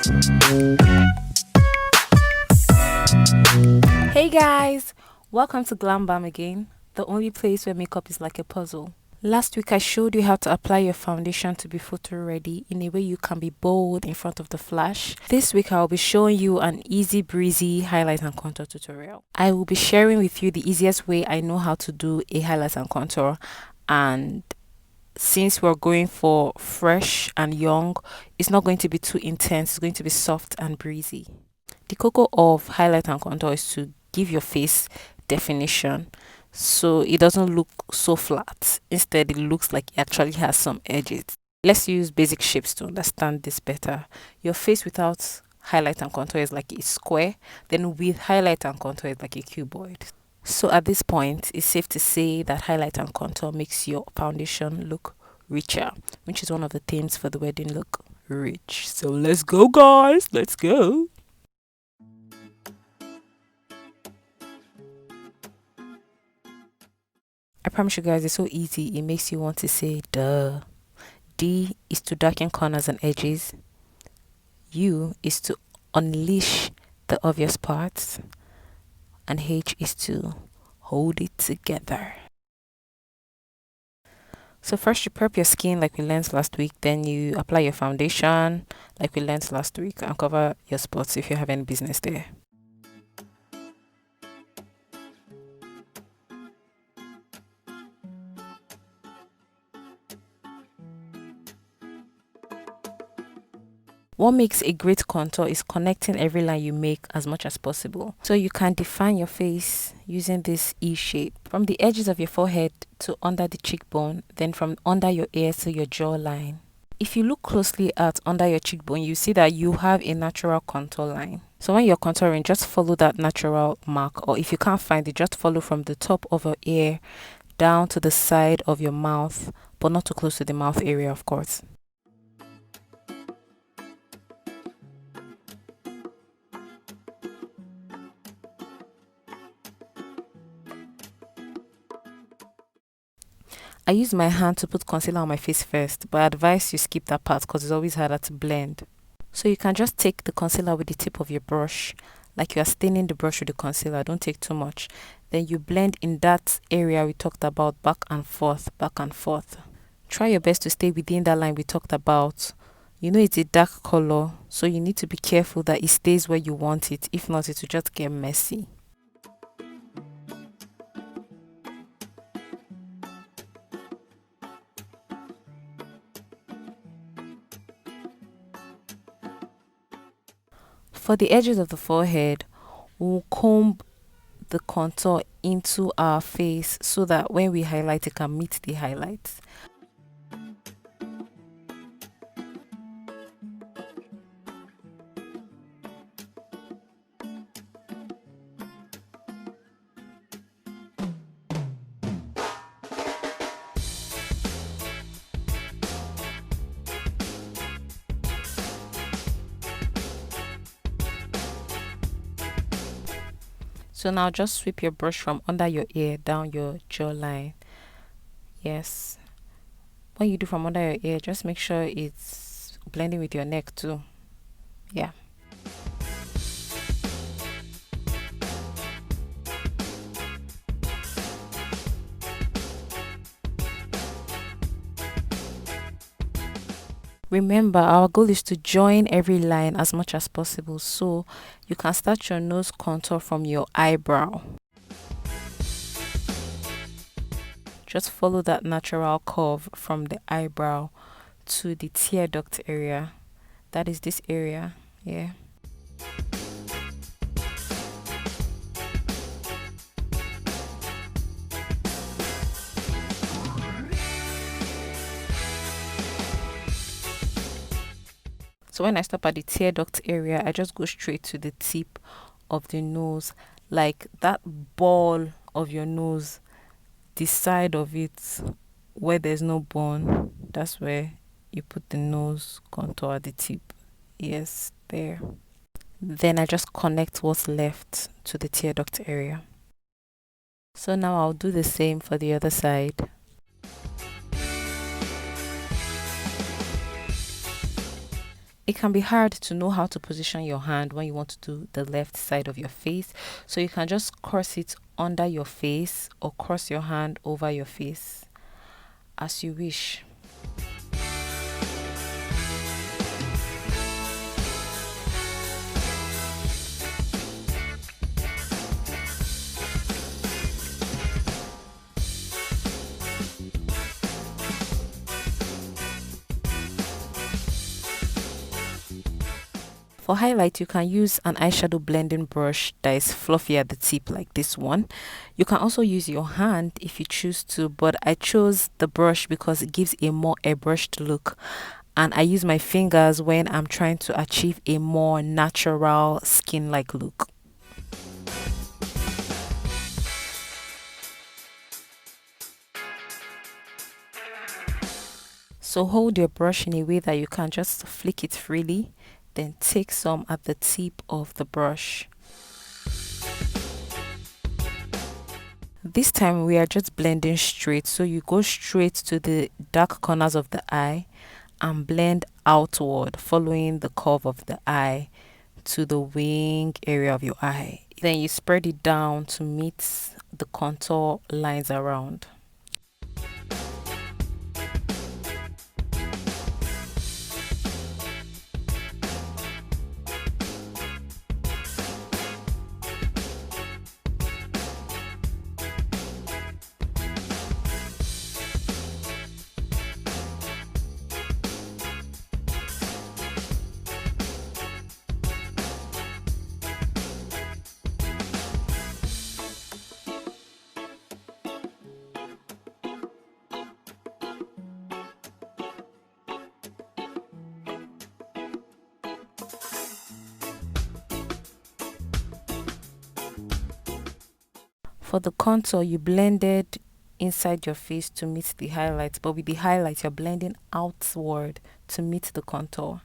Hey guys, welcome to Glam Bam again, the only place where makeup is like a puzzle. Last week I showed you how to apply your foundation to be photo ready in a way you can be bold in front of the flash. This week I'll be showing you an easy breezy highlight and contour tutorial. I will be sharing with you the easiest way I know how to do a highlight and contour, and since we're going for fresh and young, it's not going to be too intense, it's going to be soft and breezy. The cocoa of highlight and contour is to give your face definition so it doesn't look so flat. Instead, it looks like it actually has some edges. Let's use basic shapes to understand this better. Your face without highlight and contour is like a square, then with highlight and contour is like a cuboid. So at this point, it's safe to say that highlight and contour makes your foundation look richer, which is one of the themes for the wedding look, rich. So let's go, guys, let's go. I promise you guys, it's so easy, it makes you want to say duh. D is to darken corners and edges. U is to unleash the obvious parts. And H is to hold it together. So first you prep your skin like we learned last week, then you apply your foundation like we learned last week and cover your spots if you have any business there. What makes a great contour is connecting every line you make as much as possible. So you can define your face using this E shape. From the edges of your forehead to under the cheekbone, then from under your ear to your jawline. If you look closely at under your cheekbone, you see that you have a natural contour line. So when you're contouring, just follow that natural mark, or if you can't find it, just follow from the top of your ear down to the side of your mouth, but not too close to the mouth area, of course. I use my hand to put concealer on my face first, but I advise you skip that part because it's always harder to blend. So you can just take the concealer with the tip of your brush, like you are staining the brush with the concealer. Don't take too much. Then you blend in that area we talked about, back and forth, back and forth. Try your best to stay within that line we talked about. You know it's a dark color, so you need to be careful that it stays where you want it. If not, it will just get messy. For the edges of the forehead, we'll comb the contour into our face so that when we highlight, it can meet the highlights. So now just sweep your brush from under your ear down your jawline. Yes. When you do from under your ear, just make sure it's blending with your neck too. Yeah. Remember, our goal is to join every line as much as possible, so you can start your nose contour from your eyebrow. Just follow that natural curve from the eyebrow to the tear duct area. That is this area, yeah. So when I stop at the tear duct area, I just go straight to the tip of the nose, like that ball of your nose, the side of it where there's no bone. That's where you put the nose contour at the tip. Yes, there. Then I just connect what's left to the tear duct area. So now I'll do the same for the other side. It can be hard to know how to position your hand when you want to do the left side of your face, so you can just cross it under your face or cross your hand over your face as you wish. For highlight, you can use an eyeshadow blending brush that is fluffy at the tip like this one. You can also use your hand if you choose to, but I chose the brush because it gives a more airbrushed look. And I use my fingers when I'm trying to achieve a more natural skin-like look. So hold your brush in a way that you can just flick it freely, then take some at the tip of the brush. This time we are just blending straight, so you go straight to the dark corners of the eye and blend outward, following the curve of the eye to the wing area of your eye. Then you spread it down to meet the contour lines around. For the contour, you blended inside your face to meet the highlights, but with the highlights, you're blending outward to meet the contour.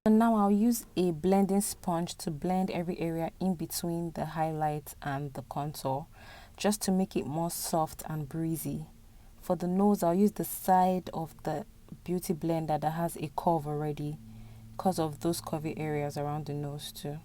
So now I'll use a blending sponge to blend every area in between the highlight and the contour, just to make it more soft and breezy. For the nose, I'll use the side of the beauty blender that has a curve already, because of those curvy areas around the nose too.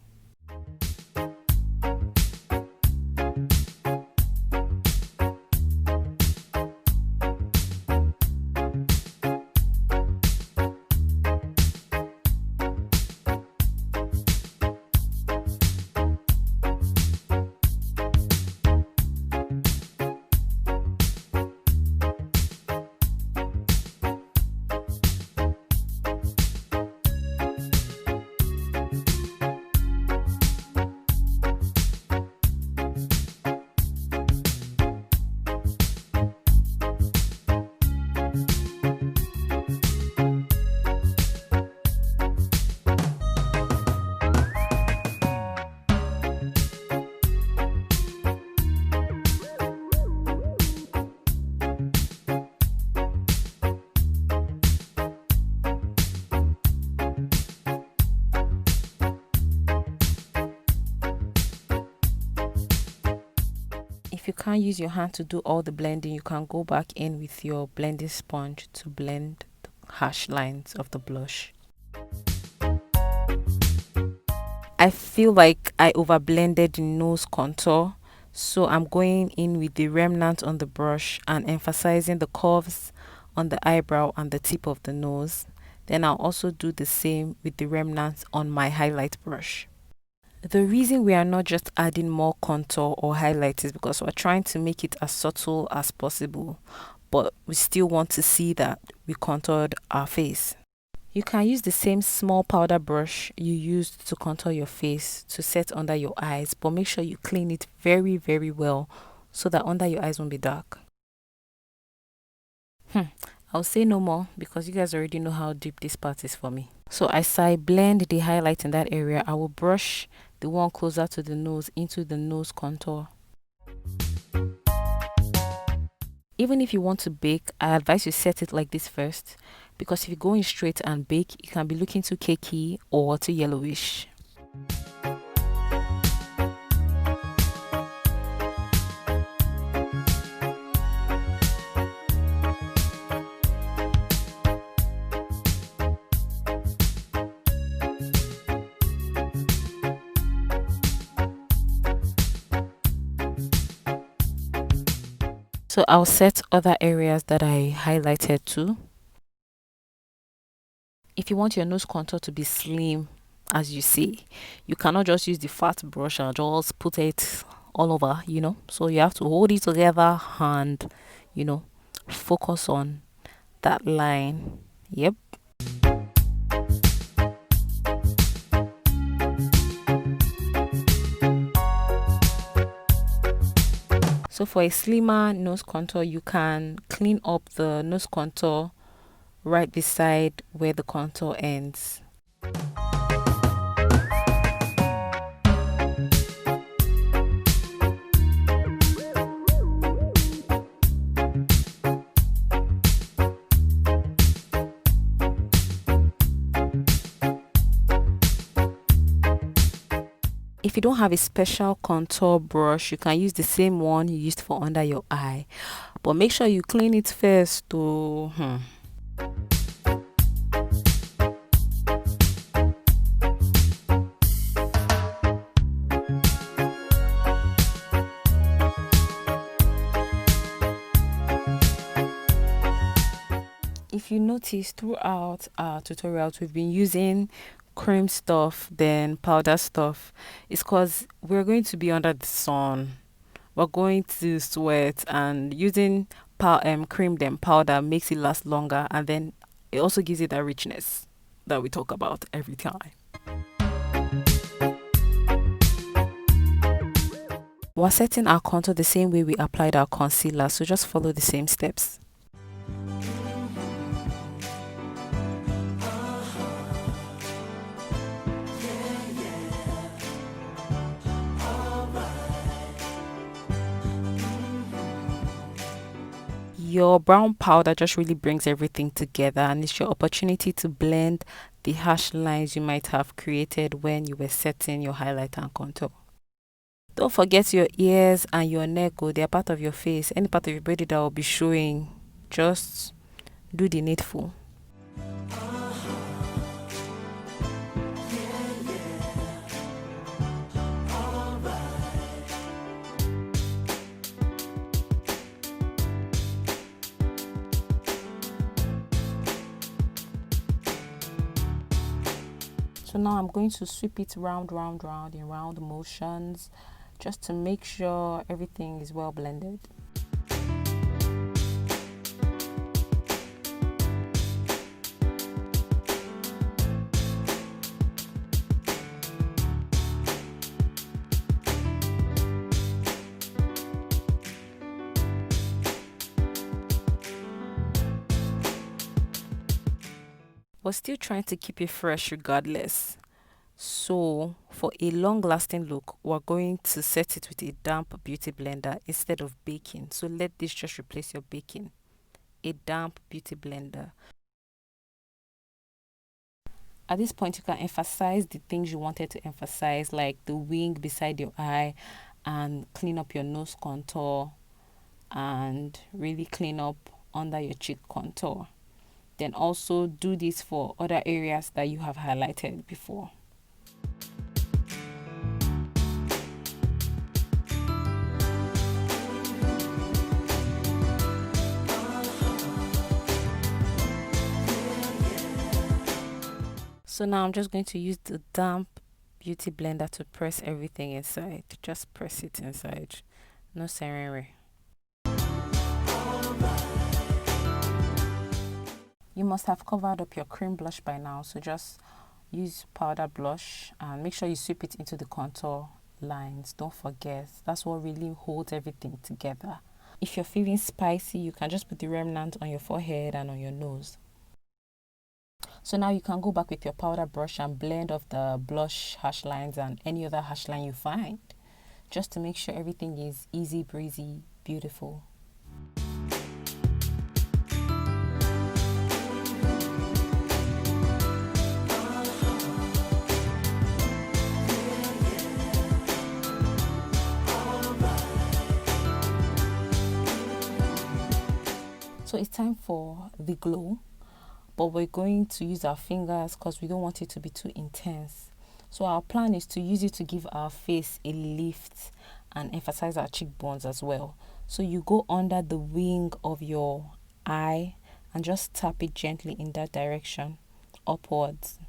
If you can't use your hand to do all the blending, you can go back in with your blending sponge to blend the harsh lines of the blush. I feel like I over blended the nose contour, so I'm going in with the remnant on the brush and emphasizing the curves on the eyebrow and the tip of the nose. Then I'll also do the same with the remnants on my highlight brush. The reason we are not just adding more contour or highlight is because we're trying to make it as subtle as possible, but we still want to see that we contoured our face. You can use the same small powder brush you used to contour your face to set under your eyes, but make sure you clean it very, very well so that under your eyes won't be dark. I'll say no more because you guys already know how deep this part is for me. So as I blend the highlight in that area, I will brush the one closer to the nose into the nose contour. Even if you want to bake, I advise you set it like this first, because if you go in straight and bake, it can be looking too cakey or too yellowish. So I'll set other areas that I highlighted too. If you want your nose contour to be slim, as you see, you cannot just use the fat brush and just put it all over, So you have to hold it together and, focus on that line. Yep. So for a slimmer nose contour, you can clean up the nose contour right beside where the contour ends. If you don't have a special contour brush, you can use the same one you used for under your eye, but make sure you clean it first though. If you notice, throughout our tutorials we've been using cream stuff then powder stuff. It's because we're going to be under the sun, we're going to sweat, and using cream then powder makes it last longer, and then it also gives it that richness that we talk about every time. We're setting our contour the same way we applied our concealer, so just follow the same steps. Your brown powder just really brings everything together, and it's your opportunity to blend the harsh lines you might have created when you were setting your highlight and contour. Don't forget your ears and your neck, they're part of your face. Any part of your body that will be showing, just do the needful. So now I'm going to sweep it round in round motions, just to make sure everything is well blended. We're still trying to keep it fresh regardless. So for a long lasting look, we're going to set it with a damp beauty blender instead of baking. So let this just replace your baking. A damp beauty blender. At this point, you can emphasize the things you wanted to emphasize, like the wing beside your eye, and clean up your nose contour, and really clean up under your cheek contour. Then also do this for other areas that you have highlighted before. So now I'm just going to use the damp beauty blender to press everything inside. Just press it inside. No serere. You must have covered up your cream blush by now, so just use powder blush and make sure you sweep it into the contour lines. Don't forget, that's what really holds everything together. If you're feeling spicy, you can just put the remnant on your forehead and on your nose. So now you can go back with your powder brush and blend off the blush harsh lines and any other harsh line you find, just to make sure everything is easy breezy, beautiful. So it's time for the glow, but we're going to use our fingers because we don't want it to be too intense. So our plan is to use it to give our face a lift and emphasize our cheekbones as well. So you go under the wing of your eye and just tap it gently in that direction, upwards.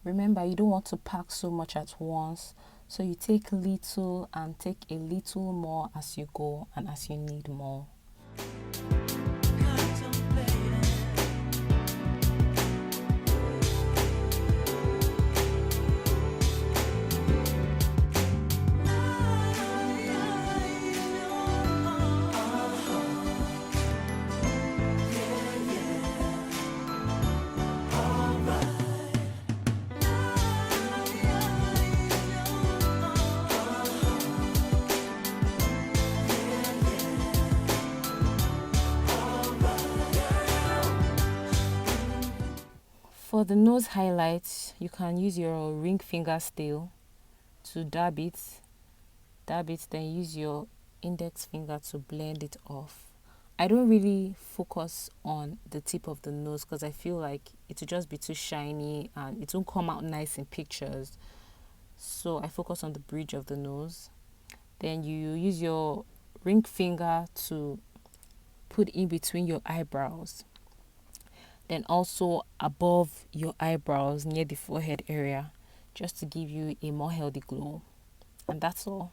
Remember, you don't want to pack so much at once, so you take little and take a little more as you go and as you need more. For the nose highlights, you can use your ring finger still to dab it, then use your index finger to blend it off. I don't really focus on the tip of the nose because I feel like it will just be too shiny and it won't come out nice in pictures. So I focus on the bridge of the nose. Then you use your ring finger to put in between your eyebrows. Then also above your eyebrows near the forehead area, just to give you a more healthy glow. And that's all.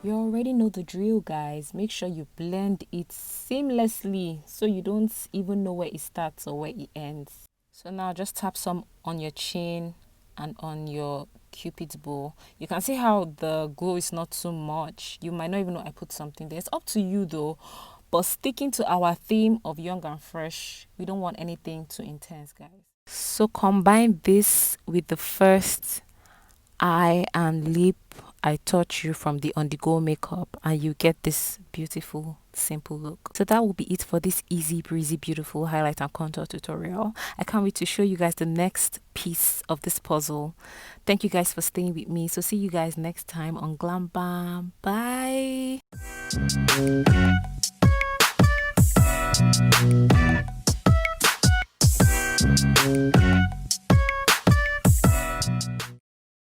You already know the drill, guys. Make sure you blend it seamlessly so you don't even know where it starts or where it ends. So now just tap some on your chin and on your cupid's bow. You can see how the glow is not too much. You might not even know I put something there. It's up to you though. But sticking to our theme of young and fresh, we don't want anything too intense, guys. So combine this with the first eye and lip I taught you from the On The Go makeup, and you get this beautiful, simple look. So that will be it for this easy breezy, beautiful highlight and contour tutorial. I can't wait to show you guys the next piece of this puzzle. Thank you guys for staying with me. So see you guys next time on Glam Bam. Bye. Thank you.